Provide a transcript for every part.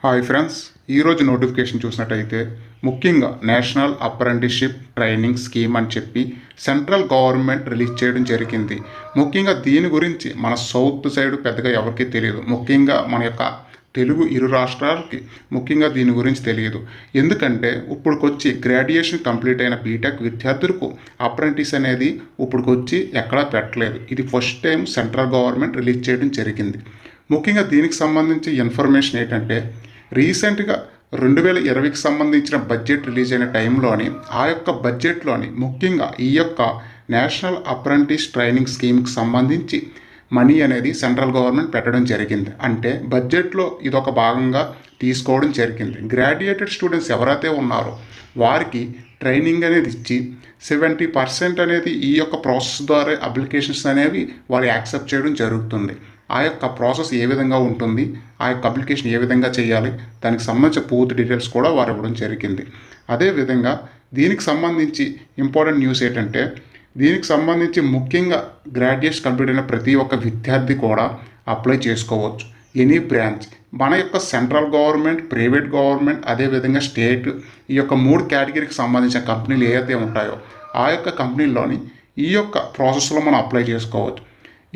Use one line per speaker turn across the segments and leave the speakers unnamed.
Hi friends, ఈరోజు notification చూసినట్టయితే ముఖ్యంగా నేషనల్ అప్రెంటిస్షిప్ ట్రైనింగ్ స్కీమ్ అని చెప్పి సెంట్రల్ గవర్నమెంట్ రిలీజ్ చేయడం జరిగింది. ముఖ్యంగా దీని గురించి మన సౌత్ సైడ్ పెద్దగా ఎవరికీ తెలియదు. ముఖ్యంగా మన యొక్క తెలుగు ఇరు రాష్ట్రాలకి ముఖ్యంగా దీని గురించి తెలియదు. ఎందుకంటే ఇప్పుడుకొచ్చి గ్రాడ్యుయేషన్ కంప్లీట్ అయిన బీటెక్ విద్యార్థులకు అప్రెంటిస్ అనేది ఇప్పుడుకొచ్చి ఎక్కడా పెట్టలేదు. ఇది first time central government release చేయడం జరిగింది. ముఖ్యంగా దీనికి సంబంధించి ఇన్ఫర్మేషన్ ఏంటంటే రీసెంట్గా 2020కి సంబంధించిన బడ్జెట్ రిలీజ్ అయిన టైంలోని ఆ యొక్క బడ్జెట్లోని ముఖ్యంగా ఈ యొక్క నేషనల్ అప్రెంటిస్ ట్రైనింగ్ స్కీమ్కి సంబంధించి మనీ అనేది సెంట్రల్ గవర్నమెంట్ పెట్టడం జరిగింది. అంటే బడ్జెట్లో ఇదొక భాగంగా తీసుకోవడం జరిగింది. గ్రాడ్యుయేటెడ్ స్టూడెంట్స్ ఎవరైతే ఉన్నారో వారికి ట్రైనింగ్ అనేది ఇచ్చి 70% అనేది ఈ యొక్క ప్రాసెస్ ద్వారా అప్లికేషన్స్ అనేవి వాళ్ళు యాక్సెప్ట్ చేయడం జరుగుతుంది. ఆ యొక్క ప్రాసెస్ ఏ విధంగా ఉంటుంది, ఆ యొక్క అప్లికేషన్ ఏ విధంగా చేయాలి, దానికి సంబంధించిన పూర్తి డీటెయిల్స్ కూడా వారు ఇవ్వడం జరిగింది. అదేవిధంగా దీనికి సంబంధించి ఇంపార్టెంట్ న్యూస్ ఏంటంటే దీనికి సంబంధించి ముఖ్యంగా గ్రాడ్యుయేషన్ కంప్లీట్ అయిన ప్రతి ఒక్క విద్యార్థి కూడా అప్లై చేసుకోవచ్చు. ఎనీ బ్రాంచ్ మన యొక్క సెంట్రల్ గవర్నమెంట్, ప్రైవేట్ గవర్నమెంట్, అదేవిధంగా స్టేట్, ఈ యొక్క 3 కేటగిరీకి సంబంధించిన కంపెనీలు ఏవైతే ఉంటాయో ఆ యొక్క కంపెనీల్లోని ఈ యొక్క ప్రాసెస్లో మనం అప్లై చేసుకోవచ్చు.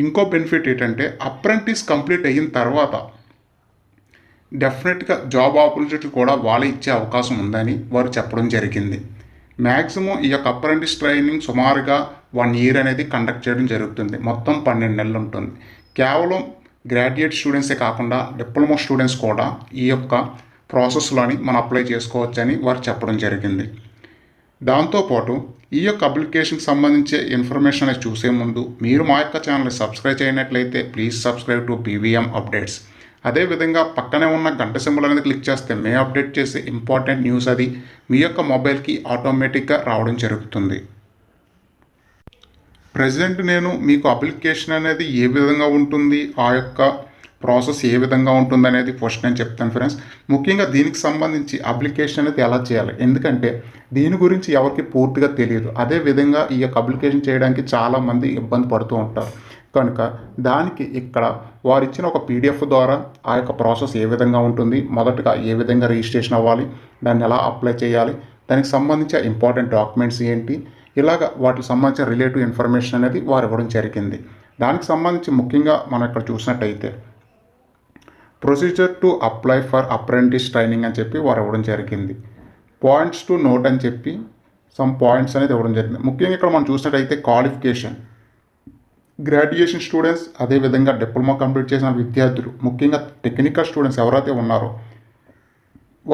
ఇంకో బెనిఫిట్ ఏంటంటే అప్రెంటిస్ కంప్లీట్ అయిన తర్వాత డెఫినెట్గా జాబ్ ఆపర్చునిటీ కూడా వాళ్ళే ఇచ్చే అవకాశం ఉందని వారు చెప్పడం జరిగింది. మ్యాక్సిమం ఈ యొక్క అప్రెంటిస్ ట్రైనింగ్ సుమారుగా 1 ఇయర్ అనేది కండక్ట్ చేయడం జరుగుతుంది. మొత్తం 12 నెలలు ఉంటుంది. కేవలం గ్రాడ్యుయేట్ స్టూడెంట్సే కాకుండా డిప్లొమా స్టూడెంట్స్ కూడా ఈ యొక్క ప్రాసెస్లోని మనం అప్లై చేసుకోవచ్చని వారు చెప్పడం జరిగింది. దాంతోపాటు ఈ యొక్క అప్లికేషన్కి సంబంధించే ఇన్ఫర్మేషన్ అనేది చూసే ముందు మీరు మా యొక్క ఛానల్ని సబ్స్క్రైబ్ చేయనట్లయితే please subscribe to BVM updates. అదేవిధంగా పక్కనే ఉన్న గంట సింబల్ అనేది క్లిక్ చేస్తే మేము అప్డేట్ చేసే ఇంపార్టెంట్ న్యూస్ అది మీ యొక్క మొబైల్కి ఆటోమేటిక్గా రావడం జరుగుతుంది. ప్రజెంట్ నేను మీకు అప్లికేషన్ అనేది ఏ విధంగా ఉంటుంది, ఆ యొక్క ప్రాసెస్ ఏ విధంగా ఉంటుంది అనేది ఫస్ట్ నేను చెప్తాను ఫ్రెండ్స్. ముఖ్యంగా దీనికి సంబంధించి అప్లికేషన్ అనేది ఎలా చేయాలి, ఎందుకంటే దీని గురించి ఎవరికి పూర్తిగా తెలియదు. అదేవిధంగా ఈ యొక్క అప్లికేషన్ చేయడానికి చాలామంది ఇబ్బంది పడుతూ ఉంటారు. కనుక దానికి ఇక్కడ వారు ఇచ్చిన ఒక పీడిఎఫ్ ద్వారా ఆ యొక్క ప్రాసెస్ ఏ విధంగా ఉంటుంది, మొదటగా ఏ విధంగా రిజిస్ట్రేషన్ అవ్వాలి, దాన్ని ఎలా అప్లై చేయాలి, దానికి సంబంధించిన ఇంపార్టెంట్ డాక్యుమెంట్స్ ఏంటి, ఇలాగ వాటికి సంబంధించిన రిలేటివ్ ఇన్ఫర్మేషన్ అనేది వారు ఇవ్వడం జరిగింది. దానికి సంబంధించి ముఖ్యంగా మనం ఇక్కడ చూసినట్టయితే procedure to apply for apprentice training అని చెప్పి వారు ఇవ్వడం జరిగింది. పాయింట్స్ టు నోట్ అని చెప్పి సమ్ పాయింట్స్ అనేది ఇవ్వడం జరిగింది. ముఖ్యంగా ఇక్కడ మనం చూసినట్టయితే క్వాలిఫికేషన్, గ్రాడ్యుయేషన్ స్టూడెంట్స్, అదేవిధంగా డిప్లొమా కంప్లీట్ చేసిన విద్యార్థులు, ముఖ్యంగా టెక్నికల్ స్టూడెంట్స్ ఎవరైతే ఉన్నారో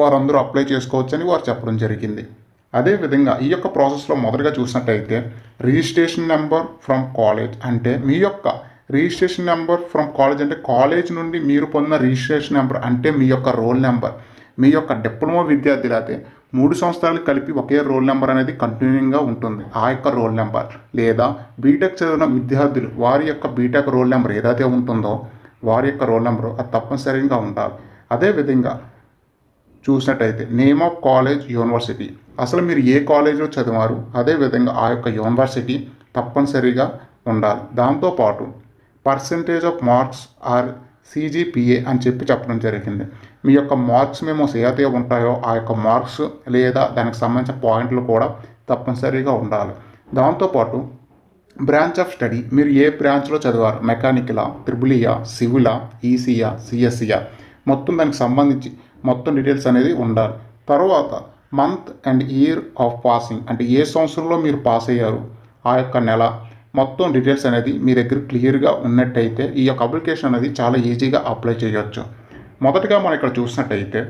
వారందరూ అప్లై చేసుకోవచ్చని వారు చెప్పడం జరిగింది. అదేవిధంగా ఈ యొక్క ప్రాసెస్లో మొదటగా చూసినట్టయితే రిజిస్ట్రేషన్ నెంబర్ ఫ్రమ్ కాలేజ్, అంటే మీ యొక్క రిజిస్ట్రేషన్ నెంబర్ ఫ్రమ్ కాలేజ్ అంటే కాలేజ్ నుండి మీరు పొందిన రిజిస్ట్రేషన్ నెంబర్, అంటే మీ యొక్క రోల్ నెంబర్. మీ యొక్క డిప్లొమా విద్యార్థులు అయితే 3 సంవత్సరాలు కలిపి ఒకే రోల్ నెంబర్ అనేది కంటిన్యూగా ఉంటుంది. ఆ యొక్క రోల్ నెంబర్, లేదా బీటెక్ చదివిన విద్యార్థులు వారి యొక్క బీటెక్ రోల్ నెంబర్ ఏదైతే ఉంటుందో వారి యొక్క రోల్ నెంబరు అది తప్పనిసరిగా ఉండాలి. అదేవిధంగా చూసినట్టయితే నేమ్ ఆఫ్ కాలేజ్, యూనివర్సిటీ, అసలు మీరు ఏ కాలేజీలో చదివారు, అదేవిధంగా ఆ యొక్క యూనివర్సిటీ తప్పనిసరిగా ఉండాలి. దాంతోపాటు percentage of marks or CGPA అని చెప్పి చెప్పడం జరిగింది. మీ యొక్క మార్క్స్ మెమోస్ ఏదైతే ఉంటాయో ఆ యొక్క మార్క్స్ లేదా దానికి సంబంధించిన పాయింట్లు కూడా తప్పనిసరిగా ఉండాలి. దాంతోపాటు బ్రాంచ్ ఆఫ్ స్టడీ, మీరు ఏ బ్రాంచ్లో చదివారు, మెకానికలా, ట్రిపులియా, సివిలా, ఈసీయా, సిఎస్సియా, మొత్తం దానికి సంబంధించి మొత్తం డీటెయిల్స్ అనేది ఉండాలి. తర్వాత month and year of passing, అంటే ఏ సంవత్సరంలో మీరు పాస్ అయ్యారు, ఆ యొక్క నెల, మొత్తం డీటెయిల్స్ అనేది మీ దగ్గర క్లియర్గా ఉన్నట్టయితే ఈ యొక్క అప్లికేషన్ అనేది చాలా ఈజీగా అప్లై చేయొచ్చు. మొదటగా మనం ఇక్కడ చూసినట్టయితే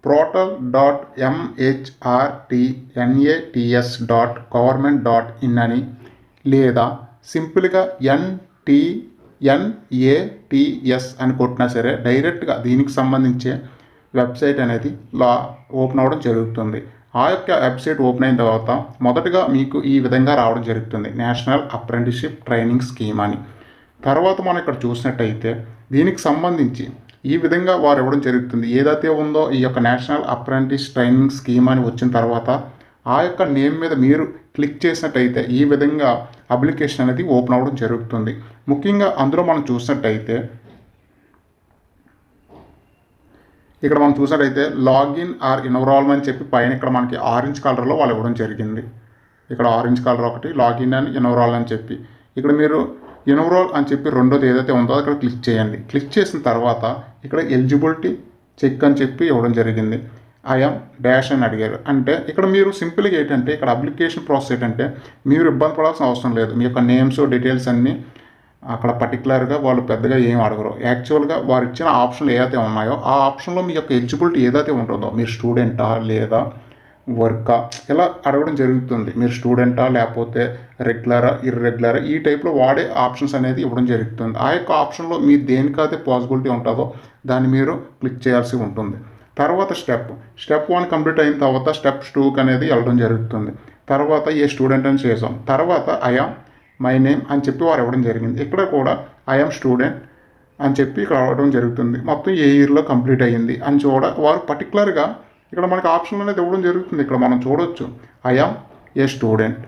portal.mhrtnats.government.in అని, లేదా సింపుల్గా NTNATS అని కొట్టినా సరే డైరెక్ట్గా దీనికి సంబంధించే వెబ్సైట్ అనేది ఓపెన్ అవ్వడం జరుగుతుంది. ఆ యొక్క వెబ్సైట్ ఓపెన్ అయిన తర్వాత మొదటగా మీకు ఈ విధంగా రావడం జరుగుతుంది, నేషనల్ అప్రెంటిస్షిప్ ట్రైనింగ్ స్కీమ్ అని. తర్వాత మనం ఇక్కడ చూసినట్టయితే దీనికి సంబంధించి ఈ విధంగా వారు ఇవ్వడం జరుగుతుంది. ఏదైతే ఉందో ఈ యొక్క నేషనల్ అప్రెంటిస్ ట్రైనింగ్ స్కీమ్ అని వచ్చిన తర్వాత ఆ యొక్క నేమ్ మీద మీరు క్లిక్ చేసినట్టయితే ఈ విధంగా అప్లికేషన్ అనేది ఓపెన్ అవ్వడం జరుగుతుంది. ముఖ్యంగా అందులో మనం చూసినట్టయితే ఇక్కడ మనం చూసినట్టయితే లాగిన్ ఆర్ ఎన్రోల్మెంట్ అని చెప్పి పైన ఇక్కడ మనకి ఆరెంజ్ కలర్లో వాళ్ళు ఇవ్వడం జరిగింది. ఇక్కడ ఆరెంజ్ కలర్ ఒకటి లాగిన్ అండ్ ఎన్రోల్ అని చెప్పి ఇక్కడ మీరు ఎన్రోల్ అని చెప్పి రెండోది ఏదైతే ఉందో అక్కడ క్లిక్ చేయండి. క్లిక్ చేసిన తర్వాత ఇక్కడ ఎలిజిబిలిటీ చెక్ అని చెప్పి ఇవ్వడం జరిగింది. ఐఎమ్ డాష్ అని అడిగారు. అంటే ఇక్కడ మీరు సింపుల్గా ఏంటంటే ఇక్కడ అప్లికేషన్ ప్రాసెస్ ఏంటంటే మీరు ఇబ్బంది పడాల్సిన అవసరం లేదు. మీ యొక్క నేమ్స్ డీటెయిల్స్ అన్నీ అక్కడ పర్టికులర్గా వాళ్ళు పెద్దగా ఏం అడగరు. యాక్చువల్గా వారు ఇచ్చిన ఆప్షన్లు ఏదైతే ఉన్నాయో ఆ ఆప్షన్లో మీ యొక్క ఎలిజిబిలిటీ ఏదైతే ఉంటుందో మీరు స్టూడెంటా లేదా వర్కా ఇలా అడగడం జరుగుతుంది. మీరు స్టూడెంటా లేకపోతే రెగ్యులరా ఇర్రెగ్యులరా ఈ టైప్లో వాడే ఆప్షన్స్ అనేది ఇవ్వడం జరుగుతుంది. ఆ యొక్క ఆప్షన్లో మీరు దేనికైతే పాసిబిలిటీ ఉంటుందో దాన్ని మీరు క్లిక్ చేయాల్సి ఉంటుంది. తర్వాత స్టెప్ 1 కంప్లీట్ అయిన తర్వాత స్టెప్ 2 అనేది వెళ్ళడం జరుగుతుంది. తర్వాత ఏ స్టూడెంట్ అని చేసాం. తర్వాత ఐఆమ్ మై నేమ్ అని చెప్పి వారు ఇవ్వడం జరిగింది. ఇక్కడ కూడా ఐఆమ్ స్టూడెంట్ అని చెప్పి ఇక్కడ అవ్వడం జరుగుతుంది. మొత్తం ఏ ఇయర్లో కంప్లీట్ అయ్యింది అని వారు పర్టికులర్గా ఇక్కడ మనకి ఆప్షన్ అనేది ఇవ్వడం జరుగుతుంది. ఇక్కడ మనం చూడవచ్చు ఐఆమ్ ఏ స్టూడెంట్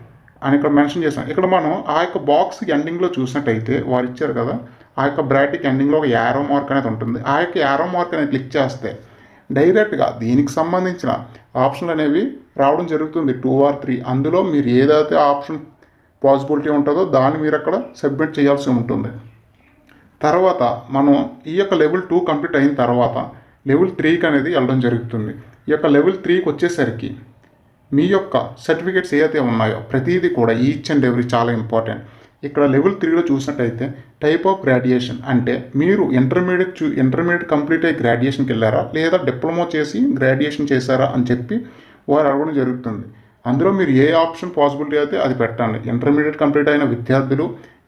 అని ఇక్కడ మెన్షన్ చేసాం. ఇక్కడ మనం ఆ యొక్క బాక్స్ ఎండింగ్లో చూసినట్టయితే వారు ఇచ్చారు కదా, ఆ యొక్క బ్రాకెట్ ఎండింగ్లో ఒక యారో మార్క్ అనేది ఉంటుంది. ఆ యొక్క యారో మార్క్ అనేది క్లిక్ చేస్తే డైరెక్ట్గా దీనికి సంబంధించిన ఆప్షన్లు అనేవి రావడం జరుగుతుంది 2 or 3. అందులో మీరు ఏదైతే ఆప్షన్ పాసిబిలిటీ ఉంటుందో దాన్ని మీరు అక్కడ సబ్మిట్ చేయాల్సి ఉంటుంది. తర్వాత మనం ఈ యొక్క లెవెల్ 2 కంప్లీట్ అయిన తర్వాత లెవెల్ 3కి అనేది వెళ్ళడం జరుగుతుంది. ఈ యొక్క లెవెల్ 3కి వచ్చేసరికి మీ యొక్క సర్టిఫికేట్స్ ఏవైతే ఉన్నాయో ప్రతిదీ కూడా ఈచ్ అండ్ ఎవ్రీ చాలా ఇంపార్టెంట్. ఇక్కడ లెవెల్ 3లో చూసినట్టయితే టైప్ ఆఫ్ గ్రాడ్యుయేషన్ అంటే మీరు ఇంటర్మీడియట్ కంప్లీట్ అయ్యి గ్రాడ్యుయేషన్కి వెళ్ళారా లేదా డిప్లొమా చేసి గ్రాడ్యుయేషన్ చేశారా అని చెప్పి వారు అడగడం జరుగుతుంది. అందులో మీరు ఏ ఆప్షన్ పాసిబిలిటీ అయితే అది పెట్టండి. ఇంటర్మీడియట్ కంప్లీట్ అయిన విద్యార్థులు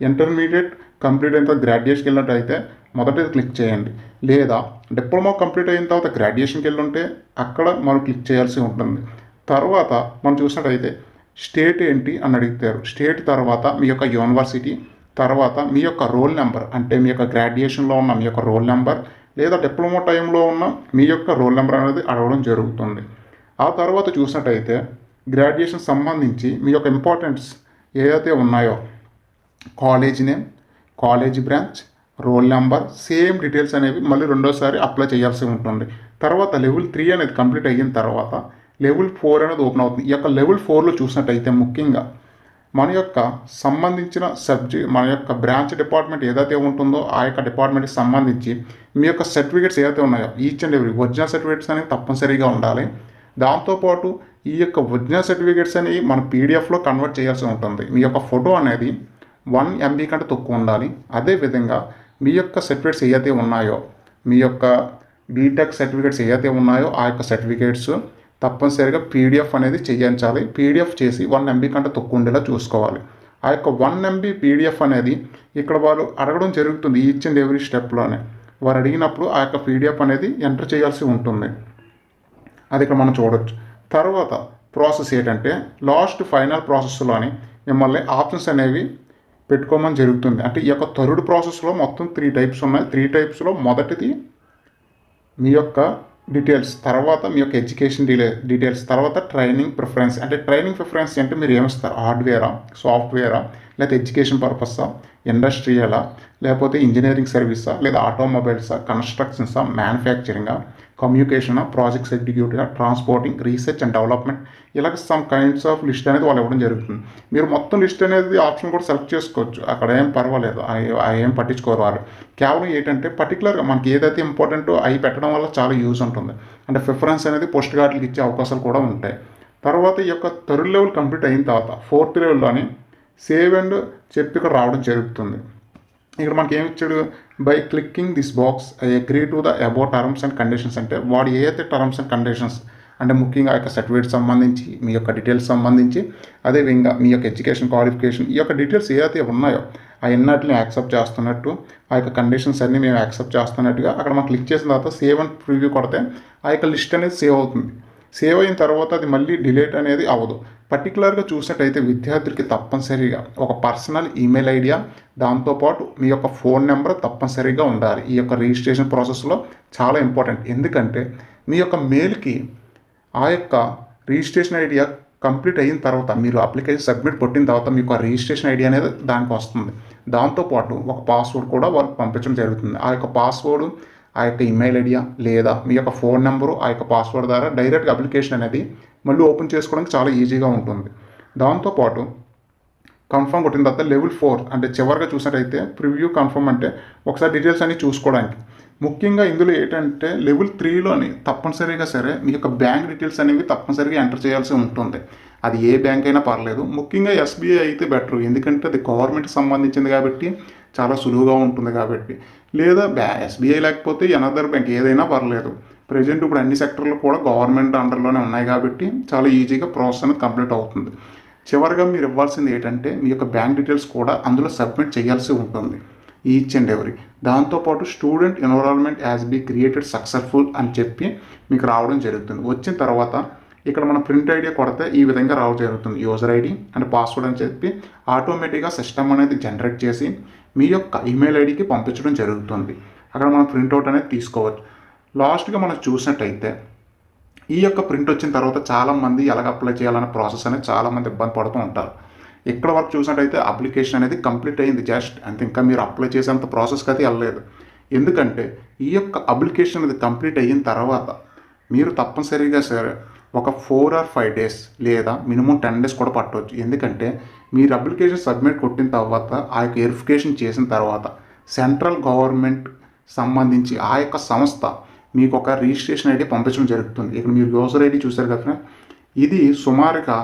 ఇంటర్మీడియట్ కంప్లీట్ అయిన తర్వాత గ్రాడ్యుయేషన్కి వెళ్ళినట్టయితే మొదట క్లిక్ చేయండి. లేదా డిప్లొమా కంప్లీట్ అయిన తర్వాత గ్రాడ్యుయేషన్కి వెళ్ళుంటే అక్కడ మనం క్లిక్ చేయాల్సి ఉంటుంది. తర్వాత మనం చూసినట్టయితే స్టేట్ ఏంటి అని అడుగుతారు. స్టేట్ తర్వాత మీ యొక్క యూనివర్సిటీ, తర్వాత మీ యొక్క రోల్ నెంబర్ అంటే మీ యొక్క గ్రాడ్యుయేషన్లో ఉన్న మీ యొక్క రోల్ నెంబర్ లేదా డిప్లొమా టైంలో ఉన్న మీ యొక్క రోల్ నెంబర్ అనేది అడగడం జరుగుతుంది. ఆ తర్వాత చూసినట్టయితే గ్రాడ్యుయేషన్ సంబంధించి మీ యొక్క ఇంపార్టెంట్స్ ఏదైతే ఉన్నాయో college name, college branch, roll number same details అనేవి మళ్ళీ రెండోసారి అప్లై చేయాల్సి ఉంటుంది. తర్వాత లెవెల్ 3 అనేది కంప్లీట్ అయిన తర్వాత లెవెల్ 4 అనేది ఓపెన్ అవుతుంది. ఈ యొక్క లెవెల్ 4లో చూసినట్టయితే ముఖ్యంగా మన యొక్క సంబంధించిన మన యొక్క బ్రాంచ్ డిపార్ట్మెంట్ ఏదైతే ఉంటుందో ఆ యొక్క డిపార్ట్మెంట్కి సంబంధించి మీ యొక్క సర్టిఫికేట్స్ ఏదైతే ఉన్నాయో each and every original certificates అనేవి తప్పనిసరిగా ఉండాలి. దాంతోపాటు ఈ యొక్క ఒరిజినల్ సర్టిఫికేట్స్ అనేవి మన పీడిఎఫ్లో కన్వర్ట్ చేయాల్సి ఉంటుంది. మీ యొక్క ఫోటో అనేది 1 MB కంటే తక్కువ ఉండాలి. అదేవిధంగా మీ యొక్క సర్టిఫికేట్స్ ఏవైతే ఉన్నాయో మీ యొక్క బీటెక్ సర్టిఫికేట్స్ ఏవైతే ఉన్నాయో ఆ యొక్క సర్టిఫికేట్స్ తప్పనిసరిగా పీడిఎఫ్ అనేది చేయించాలి. పీడిఎఫ్ చేసి 1 MB కంటే తక్కువ ఉండేలా చూసుకోవాలి. ఆ యొక్క 1 MB పీడిఎఫ్ అనేది ఇక్కడ వాళ్ళు అడగడం జరుగుతుంది. ఈచ్ అండ్ ఎవ్రీ స్టెప్లోనే వారు అడిగినప్పుడు ఆ యొక్క పీడిఎఫ్ అనేది ఎంటర్ చేయాల్సి ఉంటుంది. అది ఇక్కడ మనం చూడవచ్చు. తర్వాత ప్రాసెస్ ఏంటంటే లాస్ట్ ఫైనల్ ప్రాసెస్లోని మిమ్మల్ని ఆప్షన్స్ అనేవి పెట్టుకోమని జరుగుతుంది. అంటే ఈ యొక్క థర్డ్ ప్రాసెస్లో మొత్తం 3 టైప్స్ ఉన్నాయి. 3 టైప్స్లో మొదటిది మీ యొక్క డీటెయిల్స్, తర్వాత మీ యొక్క ఎడ్యుకేషన్ డీటెయిల్స్, తర్వాత ట్రైనింగ్ ప్రిఫరెన్స్. అంటే ట్రైనింగ్ ప్రిఫరెన్స్ అంటే మీరు ఏమిస్తారు, హార్డ్వేరా, సాఫ్ట్వేరా, లేదా ఎడ్యుకేషన్ పర్పసా, ఇండస్ట్రియలా, లేకపోతే ఇంజనీరింగ్ సర్వీసా, లేదా ఆటోమొబైల్సా, కన్స్ట్రక్షన్సా, మ్యానుఫ్యాక్చరింగా, కమ్యూనికేషనా, ప్రాజెక్ట్స్ ఎగ్జిక్యూటివ్గా, ట్రాన్స్పోర్టింగ్, రీసెర్చ్ అండ్ డెవలప్మెంట్, ఇలాగ సమ్ కైండ్స్ ఆఫ్ లిస్ట్ అనేది వాళ్ళు ఇవ్వడం జరుగుతుంది. మీరు మొత్తం లిస్ట్ అనేది ఆప్షన్ కూడా సెలెక్ట్ చేసుకోవచ్చు. అక్కడ ఏం పర్వాలేదు, ఏం పట్టించుకోరు వాళ్ళు. కేవలం ఏంటంటే పర్టికులర్గా మనకి ఏదైతే ఇంపార్టెంటో అవి పెట్టడం వల్ల చాలా యూజ్ ఉంటుంది. అంటే ప్రిఫరెన్స్ అనేది పోస్ట్ గార్డులకు ఇచ్చే అవకాశాలు కూడా ఉంటాయి. తర్వాత ఈ యొక్క థర్డ్ లెవెల్ కంప్లీట్ అయిన తర్వాత 4th లెవెల్లోని సేవ్ అండ్ చెప్పి ఇక్కడ రావడం జరుగుతుంది. ఇక్కడ మనకి ఏమి ఇచ్చాడు, by clicking this box I agree to the about terms and conditions. అంటే వాడు ఏదైతే టర్మ్స్ అండ్ కండిషన్స్ అంటే ముఖ్యంగా ఆ యొక్క సర్టిఫికేట్ సంబంధించి మీ యొక్క డీటెయిల్స్ సంబంధించి అదేవిధంగా మీ యొక్క ఎడ్యుకేషన్ క్వాలిఫికేషన్ ఈ యొక్క డీటెయిల్స్ ఏదైతే ఉన్నాయో ఆ ఎన్నటిని యాక్సెప్ట్ చేస్తున్నట్టు ఆ యొక్క కండిషన్స్ అన్నీ మేము యాక్సెప్ట్ చేస్తున్నట్టుగా అక్కడ మనం క్లిక్ చేసిన తర్వాత సేవ్ అండ్ ప్రివ్యూ కొడితే ఆ యొక్క లిస్ట్ అనేది సేవ్ అవుతుంది. సేవ్ అయిన తర్వాత అది మళ్ళీ డిలీట్ అనేది అవ్వదు. పర్టికులర్గా చూసినట్టయితే విద్యార్థులకి తప్పనిసరిగా ఒక పర్సనల్ ఈమెయిల్ ఐడియా, దాంతోపాటు మీ యొక్క ఫోన్ నెంబర్ తప్పనిసరిగా ఉండాలి. ఈ యొక్క రిజిస్ట్రేషన్ ప్రాసెస్లో చాలా ఇంపార్టెంట్. ఎందుకంటే మీ యొక్క మెయిల్కి ఆ యొక్క రిజిస్ట్రేషన్ ఐడియా కంప్లీట్ అయిన తర్వాత మీరు అప్లికేషన్ సబ్మిట్ కొట్టిన తర్వాత మీకు ఆ రిజిస్ట్రేషన్ ఐడి అనేది దానికి వస్తుంది. దాంతోపాటు ఒక పాస్వర్డ్ కూడా వాళ్ళకి పంపించడం జరుగుతుంది. ఆ యొక్క పాస్వర్డ్ ఆ యొక్క ఈమెయిల్ ఐడియా లేదా మీ యొక్క ఫోన్ నెంబరు ఆ యొక్క పాస్వర్డ్ ద్వారా డైరెక్ట్గా అప్లికేషన్ అనేది మళ్ళీ ఓపెన్ చేసుకోవడానికి చాలా ఈజీగా ఉంటుంది. దాంతోపాటు కన్ఫర్మ్ కొట్టిన తర్వాత లెవెల్ 4 అంటే చివరిగా చూసినట్టయితే ప్రివ్యూ కన్ఫర్మ్ అంటే ఒకసారి డీటెయిల్స్ అన్ని చూసుకోవడానికి. ముఖ్యంగా ఇందులో ఏంటంటే లెవెల్ 3లోని తప్పనిసరిగా సరే మీ యొక్క బ్యాంక్ డీటెయిల్స్ అనేవి తప్పనిసరిగా ఎంటర్ చేయాల్సి ఉంటుంది. అది ఏ బ్యాంక్ అయినా పర్లేదు. ముఖ్యంగా ఎస్బీఐ అయితే బెటర్, ఎందుకంటే అది గవర్నమెంట్కి సంబంధించింది కాబట్టి చాలా సులువుగా ఉంటుంది కాబట్టి. లేదా ఎస్బీఐ లేకపోతే ఎనదర్ బ్యాంక్ ఏదైనా పర్లేదు. ప్రజెంట్ ఇప్పుడు అన్ని సెక్టర్లు కూడా గవర్నమెంట్ అండర్లోనే ఉన్నాయి కాబట్టి చాలా ఈజీగా ప్రాసెస్ అనేది కంప్లీట్ అవుతుంది. చివరిగా మీరు ఇవ్వాల్సింది ఏంటంటే మీ యొక్క బ్యాంక్ డీటెయిల్స్ కూడా అందులో సబ్మిట్ చేయాల్సి ఉంటుంది, ఈచ్ అండ్ ఎవరీ. దాంతోపాటు student enrollment as be created successful అని చెప్పి మీకు రావడం జరుగుతుంది. వచ్చిన తర్వాత ఇక్కడ మనం ప్రింట్ ఐడి కొడితే ఈ విధంగా రావడం జరుగుతుంది. యూజర్ ఐడి అండ్ పాస్వర్డ్ అని చెప్పి ఆటోమేటిక్గా సిస్టమ్ అనేది జనరేట్ చేసి మీ యొక్క ఈమెయిల్ ఐడికి పంపించడం జరుగుతుంది. అక్కడ మనం ప్రింట్అవుట్ అనేది తీసుకోవచ్చు. లాస్ట్గా మనం చూసినట్టయితే ఈ యొక్క ప్రింట్ వచ్చిన తర్వాత చాలామంది ఎలాగ అప్లై చేయాలనే ప్రాసెస్ అనేది చాలామంది ఇబ్బంది పడుతూ ఉంటారు. ఇక్కడ వరకు చూసినట్టయితే అప్లికేషన్ అనేది కంప్లీట్ అయింది జస్ట్ అంతే, ఇంకా మీరు అప్లై చేసేంత ప్రాసెస్కి అయితే వెళ్ళలేదు. ఎందుకంటే ఈ యొక్క అప్లికేషన్ అనేది కంప్లీట్ అయిన తర్వాత మీరు తప్పనిసరిగా సరే ఒక 4 or 5 days లేదా మినిమం 10 days కూడా పట్టవచ్చు. ఎందుకంటే మీరు అప్లికేషన్ సబ్మిట్ కొట్టిన తర్వాత ఆ యొక్క వెరిఫికేషన్ చేసిన తర్వాత సెంట్రల్ గవర్నమెంట్ సంబంధించి ఆ యొక్క సంస్థ మీకు ఒక రిజిస్ట్రేషన్ ఐడి పంపించడం జరుగుతుంది. ఇక్కడ మీరు యూజర్ ఐడి చూసారు కదా, ఇది సుమారుగా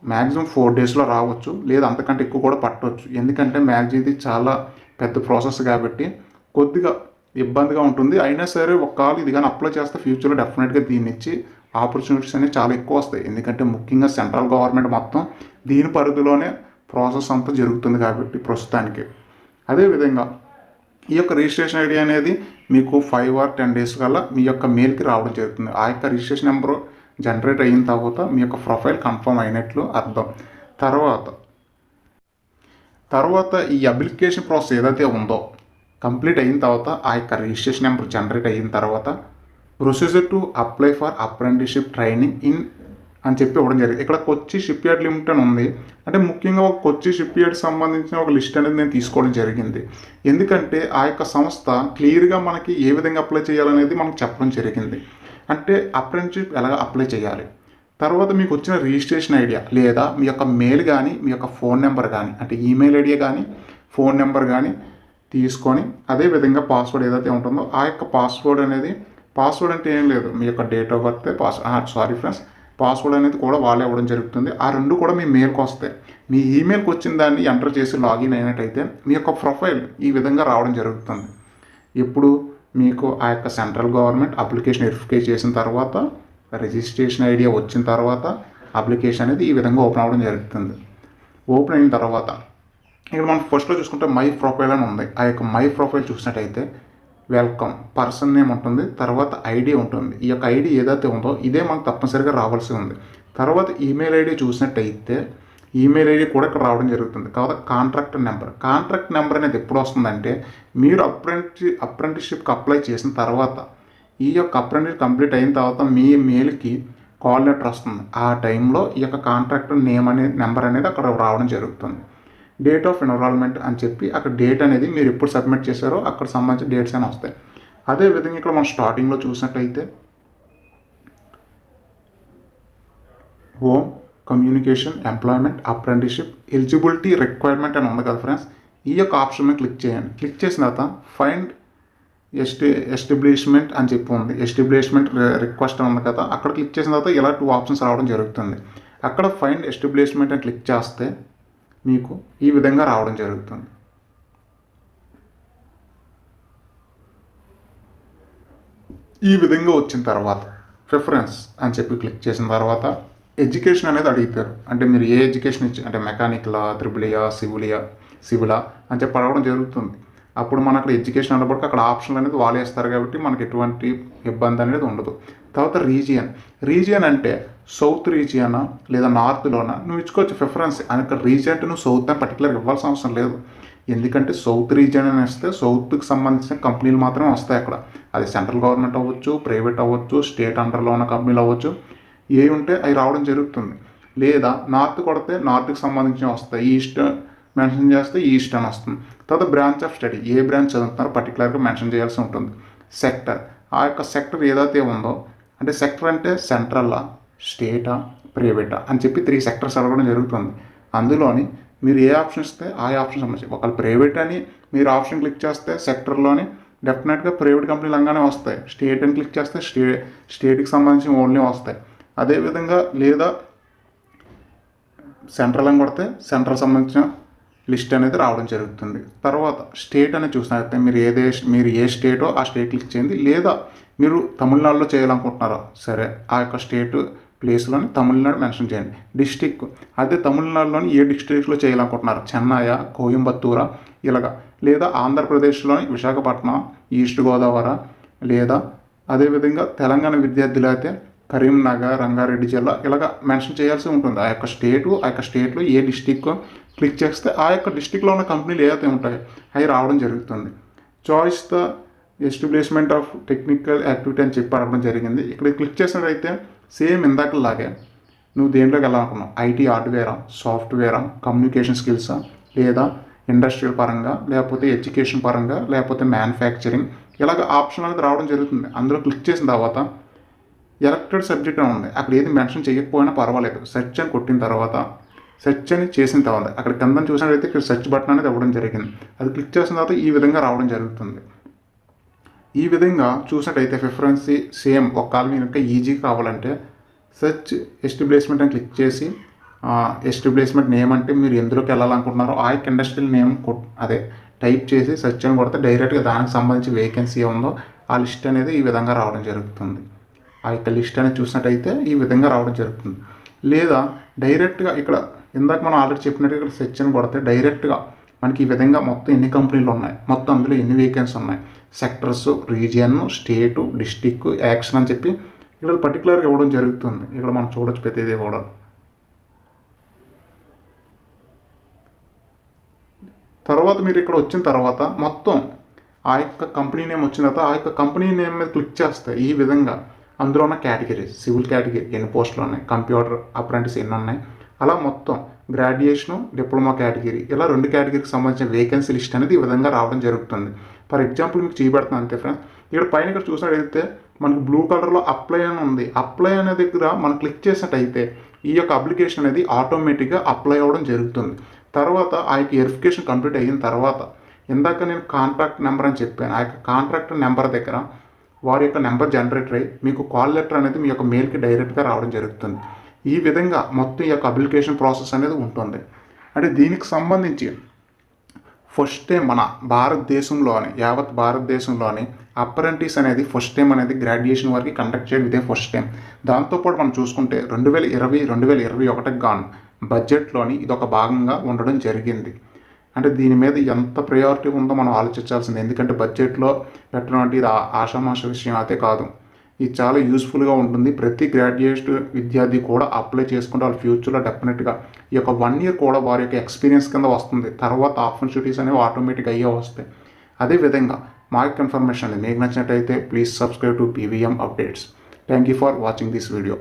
మ్యాక్సిమం 4 daysలో రావచ్చు, లేదా అంతకంటే ఎక్కువ కూడా పట్టవచ్చు. ఎందుకంటే ఇది చాలా పెద్ద ప్రాసెస్ కాబట్టి కొద్దిగా ఇబ్బందిగా ఉంటుంది. అయినా సరే ఒకవేళ ఇది కానీ అప్లై చేస్తే ఫ్యూచర్లో డెఫినెట్గా దీన్ని ఇచ్చి ఆపర్చునిటీస్ అనేవి చాలా ఎక్కువ వస్తాయి. ఎందుకంటే ముఖ్యంగా సెంట్రల్ గవర్నమెంట్ మొత్తం దీని పరిధిలోనే ప్రాసెస్ అంతా జరుగుతుంది కాబట్టి ప్రస్తుతానికి. అదేవిధంగా ఈ యొక్క రిజిస్ట్రేషన్ ఐడి అనేది మీకు 5 or 10 days కల్లా మీ యొక్క మెయిల్కి రావడం జరుగుతుంది. ఆ యొక్క రిజిస్ట్రేషన్ నెంబరు జనరేట్ అయిన తర్వాత మీ యొక్క ప్రొఫైల్ కన్ఫర్మ్ అయినట్లు అర్థం. తర్వాత ఈ అప్లికేషన్ ప్రాసెస్ ఏదైతే ఉందో కంప్లీట్ అయిన తర్వాత ఆ యొక్క రిజిస్ట్రేషన్ నెంబర్ జనరేట్ అయిన తర్వాత procedure to apply for apprenticeship training in అని చెప్పి ఇవ్వడం జరిగింది. ఇక్కడ కొచ్చి షిప్ యార్డ్ లిమిటెడ్ ఉంది. అంటే ముఖ్యంగా ఒక కొచ్చి షిప్ యార్డ్ సంబంధించిన ఒక లిస్ట్ అనేది నేను తీసుకోవడం జరిగింది. ఎందుకంటే ఆ యొక్క సంస్థ క్లియర్గా మనకి ఏ విధంగా అప్లై చేయాలనేది మనకు చెప్పడం జరిగింది. అంటే అప్రెంటిస్షిప్ ఎలా అప్లై చేయాలి, తర్వాత మీకు వచ్చిన రిజిస్ట్రేషన్ ఐడియా లేదా మీ యొక్క మెయిల్ కానీ మీ యొక్క ఫోన్ నెంబర్ కానీ అంటే ఈమెయిల్ ఐడియా కానీ ఫోన్ నెంబర్ కానీ తీసుకొని అదేవిధంగా పాస్వర్డ్ ఏదైతే ఉంటుందో ఆ యొక్క పాస్వర్డ్ అంటే ఏం లేదు, మీ యొక్క డేట్ ఆఫ్ బర్త్ పాస్వర్డ్ అనేది కూడా వాళ్ళే ఇవ్వడం జరుగుతుంది. ఆ రెండు కూడా మీ మెయిల్కి వస్తాయి. మీ ఈమెయిల్కి వచ్చిన దాన్ని ఎంటర్ చేసి లాగిన్ అయినట్టయితే మీ యొక్క ప్రొఫైల్ ఈ విధంగా రావడం జరుగుతుంది. ఇప్పుడు మీకు ఆ యొక్క సెంట్రల్ గవర్నమెంట్ అప్లికేషన్ వెరిఫై చేసిన తర్వాత రిజిస్ట్రేషన్ ఐడియా వచ్చిన తర్వాత అప్లికేషన్ అనేది ఈ విధంగా ఓపెన్ అవ్వడం జరుగుతుంది. ఓపెన్ అయిన తర్వాత ఇక్కడ మనం ఫస్ట్లో చూసుకుంటే మై ప్రొఫైల్ అని ఉంది. ఆ యొక్క మై ప్రొఫైల్ చూసినట్టయితే వెల్కమ్ పర్సన్ నేమ్ ఉంటుంది, తర్వాత ఐడి ఉంటుంది. ఈ యొక్క ఐడి ఏదైతే ఉందో ఇదే మనకు తప్పనిసరిగా రావాల్సి ఉంది. తర్వాత ఈమెయిల్ ఐడి చూసినట్టయితే ఈమెయిల్ ఐడి కూడా ఇక్కడ రావడం జరుగుతుంది. తర్వాత కాంట్రాక్ట్ నెంబర్ అనేది ఎప్పుడు వస్తుందంటే మీరు అప్రెంటిస్షిప్కి అప్లై చేసిన తర్వాత ఈ యొక్క అప్రెంటిస్ కంప్లీట్ అయిన తర్వాత మీ మెయిల్కి కాల్ లెటర్ వస్తుంది. ఆ టైంలో ఈ యొక్క కాంట్రాక్ట్ నేమ్ అనే నెంబర్ అనేది అక్కడ రావడం జరుగుతుంది. డేట్ ఆఫ్ ఎన్రోల్మెంట్ అని చెప్పి అక్కడ డేట్ అనేది మీరు ఎప్పుడు సబ్మిట్ చేశారో అక్కడ సంబంధించిన డేట్స్ అని వస్తాయి. అదేవిధంగా ఇక్కడ మనం స్టార్టింగ్లో చూసినట్లయితే home, communication, employment, apprenticeship, eligibility requirement అని ఉంది కదా ఫ్రెండ్స్. ఈ యొక్క ఆప్షన్ మీద క్లిక్ చేయండి. క్లిక్ చేసిన తర్వాత ఫైండ్ ఎస్టాబ్లిష్మెంట్ అని చెప్పి ఉంది. ఎస్టాబ్లిష్మెంట్ రిక్వెస్ట్ ఉంది కదా, అక్కడ క్లిక్ చేసిన తర్వాత ఇలా 2 ఆప్షన్స్ రావడం జరుగుతుంది. అక్కడ ఫైండ్ ఎస్టాబ్లిష్మెంట్ అని క్లిక్ చేస్తే మీకు ఈ విధంగా రావడం జరుగుతుంది. ఈ విధంగా వచ్చిన తర్వాత ప్రిఫరెన్స్ అని చెప్పి క్లిక్ చేసిన తర్వాత ఎడ్యుకేషన్ అనేది అడుగుతారు. అంటే మీరు ఏ ఎడ్యుకేషన్ ఇచ్చి అంటే మెకానికలా, త్రిబులియా, సివిలా అని చెప్పి అడగడం జరుగుతుంది. అప్పుడు మన అక్కడ ఎడ్యుకేషన్ అన్నప్పటికీ అక్కడ ఆప్షన్లు అనేది వాళ్ళు వేస్తారు కాబట్టి మనకు ఎటువంటి ఇబ్బంది అనేది ఉండదు. తర్వాత రీజియన్ అంటే సౌత్ రీజియనా లేదా నార్త్లోనా నువ్వు ఇచ్చుకోవచ్చు ప్రిఫరెన్స్. అక్కడ రీజియన్ అంటే నువ్వు సౌత్ అని పర్టికులర్గా ఇవ్వాల్సిన అవసరం లేదు. ఎందుకంటే సౌత్ రీజియన్ అని వస్తే సౌత్కి సంబంధించిన కంపెనీలు మాత్రమే వస్తాయి అక్కడ. అది సెంట్రల్ గవర్నమెంట్ అవ్వచ్చు, ప్రైవేట్ అవ్వచ్చు, స్టేట్ అండర్లో ఉన్న కంపెనీలు అవ్వచ్చు, ఏ ఉంటే అవి రావడం జరుగుతుంది. లేదా నార్త్ కొడితే నార్త్కి సంబంధించినవి వస్తాయి, ఈస్ట్ మెన్షన్ చేస్తే ఈస్ట్ అని వస్తుంది. తర్వాత బ్రాంచ్ ఆఫ్ స్టడీ, ఏ బ్రాంచ్ చదువుతున్నారో పర్టికులర్గా మెన్షన్ చేయాల్సి ఉంటుంది. సెక్టర్, ఆ యొక్క సెక్టర్ ఏదైతే ఉందో, అంటే సెక్టర్ అంటే సెంట్రల్లా, స్టేటా, ప్రైవేటా అని చెప్పి 3 సెక్టర్స్ అడగడం జరుగుతుంది. అందులోని మీరు ఏ ఆప్షన్ ఇస్తే ఆ ఆప్షన్ సంబంధించి, ఒకవేళ ప్రైవేట్ అని మీరు ఆప్షన్ క్లిక్ చేస్తే సెక్టర్లోని డెఫినెట్గా ప్రైవేట్ కంపెనీలు అనగానే వస్తాయి. స్టేట్ అని క్లిక్ చేస్తే స్టేట్కి సంబంధించి ఓన్లీ వస్తాయి. అదేవిధంగా లేదా సెంట్రల్ అని కొడితే సెంట్రల్ సంబంధించిన లిస్ట్ అనేది రావడం జరుగుతుంది. తర్వాత స్టేట్ అనేది చూసినట్లయితే మీరు ఏ స్టేటో ఆ స్టేట్ క్లిక్ చేయండి. లేదా మీరు తమిళనాడులో చేయాలనుకుంటున్నారా, సరే ఆ యొక్క స్టేట్ ప్లేస్లోని తమిళనాడు మెన్షన్ చేయండి. డిస్టిక్, అదే తమిళనాడులోని ఏ డిస్ట్రిక్ట్లో చేయాలనుకుంటున్నారు, చెన్నై, కోయంబత్తూరా ఇలాగా, లేదా ఆంధ్రప్రదేశ్లోని విశాఖపట్నం, ఈస్ట్ గోదావరి, లేదా అదేవిధంగా తెలంగాణ విద్యార్థులు అయితే కరీంనగర్, రంగారెడ్డి జిల్లా ఇలాగ మెన్షన్ చేయాల్సి ఉంటుంది. ఆ యొక్క స్టేట్లో ఏ డిస్టిక్ క్లిక్ చేస్తే ఆ యొక్క డిస్టిక్లో ఉన్న కంపెనీలు ఏవైతే ఉంటాయో అవి రావడం జరుగుతుంది. Choice the establishment of technical activity అని చెప్పి అడగడం జరిగింది. ఇక్కడ క్లిక్ చేసినట్టయితే సేమ్ ఇందాకలాగే నువ్వు దేంట్లోకి వెళ్ళాలనుకున్నావు, ఐటీ హార్డ్వేరా, సాఫ్ట్వేరా, కమ్యూనికేషన్ స్కిల్సా, లేదా ఇండస్ట్రియల్ పరంగా, లేకపోతే ఎడ్యుకేషన్ పరంగా, లేకపోతే మ్యానుఫ్యాక్చరింగ్ ఇలాగ ఆప్షన్ అనేది రావడం జరుగుతుంది. అందులో క్లిక్ చేసిన తర్వాత ఎలక్టెడ్ సబ్జెక్ట్ అని ఉంది, అక్కడ ఏది మెన్షన్ చేయకపోయినా పర్వాలేదు. సెర్చ్ అని కొట్టిన తర్వాత, సెర్చ్ అని చేసిన తర్వాత అక్కడ కింద చూసినట్లయితే ఇక్కడ సెర్చ్ బటన్ అనేది ఇవ్వడం జరిగింది. అది క్లిక్ చేసిన తర్వాత ఈ విధంగా రావడం జరుగుతుంది. ఈ విధంగా చూసినట్టయితే ప్రిఫరెన్సీ సేమ్. ఒకవేళ మీరు ఇంకా ఈజీ కావాలంటే సెర్చ్ ఎస్టాబ్లిష్మెంట్ అని క్లిక్ చేసి ఎస్టాబ్లిష్మెంట్ నేమ్ అంటే మీరు ఎందులోకి వెళ్ళాలనుకుంటున్నారో ఆ యొక్క ఇండస్ట్రియల్ నేమ్ అదే టైప్ చేసి సెర్చ్ అని కొడితే డైరెక్ట్గా దానికి సంబంధించి వేకెన్సీ ఉందో ఆ లిస్ట్ అనేది ఈ విధంగా రావడం జరుగుతుంది. ఆ యొక్క లిస్ట్ అనేది చూసినట్టయితే ఈ విధంగా రావడం జరుగుతుంది. లేదా డైరెక్ట్గా ఇక్కడ ఇందాక మనం ఆల్రెడీ చెప్పినట్టుగా ఇక్కడ సెర్చ్ అని కొడితే డైరెక్ట్గా మనకి ఈ విధంగా మొత్తం ఎన్ని కంపెనీలు ఉన్నాయి, మొత్తం అందులో ఎన్ని వేకెన్సీ ఉన్నాయి, సెక్టర్స్, రీజియన్, స్టేటు, డిస్టిక్, యాక్షన్ అని చెప్పి ఇక్కడ పర్టికులర్గా ఇవ్వడం జరుగుతుంది. ఇక్కడ మనం చూడొచ్చు ప్రతిదీ కూడా. తర్వాత మీరు ఇక్కడ వచ్చిన తర్వాత మొత్తం ఆ యొక్క కంపెనీ నేమ్ వచ్చిన తర్వాత ఆ యొక్క కంపెనీ నేమ్ మీద క్లిక్ చేస్తే ఈ విధంగా అందులో ఉన్న కేటగిరీస్, సివిల్ కేటగిరీ ఎన్ని పోస్టులు ఉన్నాయి, కంప్యూటర్ అప్రెంటిస్ ఎన్ని ఉన్నాయి, అలా మొత్తం గ్రాడ్యుయేషను, డిప్లొమా కేటగిరీ ఇలా 2 కేటగిరీకి సంబంధించిన వేకెన్సీ లిస్ట్ అనేది ఈ విధంగా రావడం జరుగుతుంది. ఫర్ ఎగ్జాంపుల్ మీకు చూపెడుతున్నాను అంతే ఫ్రెండ్స్. ఇక్కడ పైన ఇక్కడ చూసినట్టయితే మనకు బ్లూ కలర్లో అప్లై అని ఉంది. అప్లై అనే దగ్గర మనం క్లిక్ చేసినట్టయితే ఈ యొక్క అప్లికేషన్ అనేది ఆటోమేటిక్గా అప్లై అవ్వడం జరుగుతుంది. తర్వాత ఆ యొక్క వెరిఫికేషన్ కంప్లీట్ అయిన తర్వాత ఇందాక నేను కాంట్రాక్ట్ నెంబర్ అని చెప్పాను, ఆ యొక్క కాంట్రాక్ట్ నెంబర్ దగ్గర వారి యొక్క నెంబర్ జనరేటర్ అయ్యి మీకు కాల్ లెటర్ అనేది మీ యొక్క మెయిల్కి డైరెక్ట్గా రావడం జరుగుతుంది. ఈ విధంగా మొత్తం ఈ యొక్క అప్లికేషన్ ప్రాసెస్ అనేది ఉంటుంది. అంటే దీనికి సంబంధించి ఫస్ట్ టైం మన యావత్ భారతదేశంలోని అప్రెంటిస్ అనేది ఫస్ట్ టైం అనేది గ్రాడ్యుయేషన్ వరకు కండక్ట్ చేయడం ఇదే ఫస్ట్ టైం. దాంతోపాటు మనం చూసుకుంటే 2020-2021 గాను బడ్జెట్లోని ఇదొక భాగంగా ఉండడం జరిగింది. అంటే దీని మీద ఎంత ప్రయారిటీ ఉందో మనం ఆలోచించాల్సింది. ఎందుకంటే బడ్జెట్లో పెట్టడం అంటే ఇది ఆషామాష విషయం అయితే కాదు. ఇది చాలా యూస్ఫుల్గా ఉంటుంది. ప్రతి గ్రాడ్యుయేట్ విద్యార్థి కూడా అప్లై చేసుకుంటే వాళ్ళ ఫ్యూచర్లో డెఫినెట్గా ఈ యొక్క 1 ఇయర్ కూడా వారి యొక్క ఎక్స్పీరియన్స్ కింద వస్తుంది. తర్వాత ఆపర్చునిటీస్ అనేవి ఆటోమేటిక్గా అయ్యే వస్తాయి. అదేవిధంగా మా యొక్క ఇన్ఫర్మేషన్ అనేది మీకు నచ్చినట్టయితే please subscribe to PVM updates. Thank you for watching this video.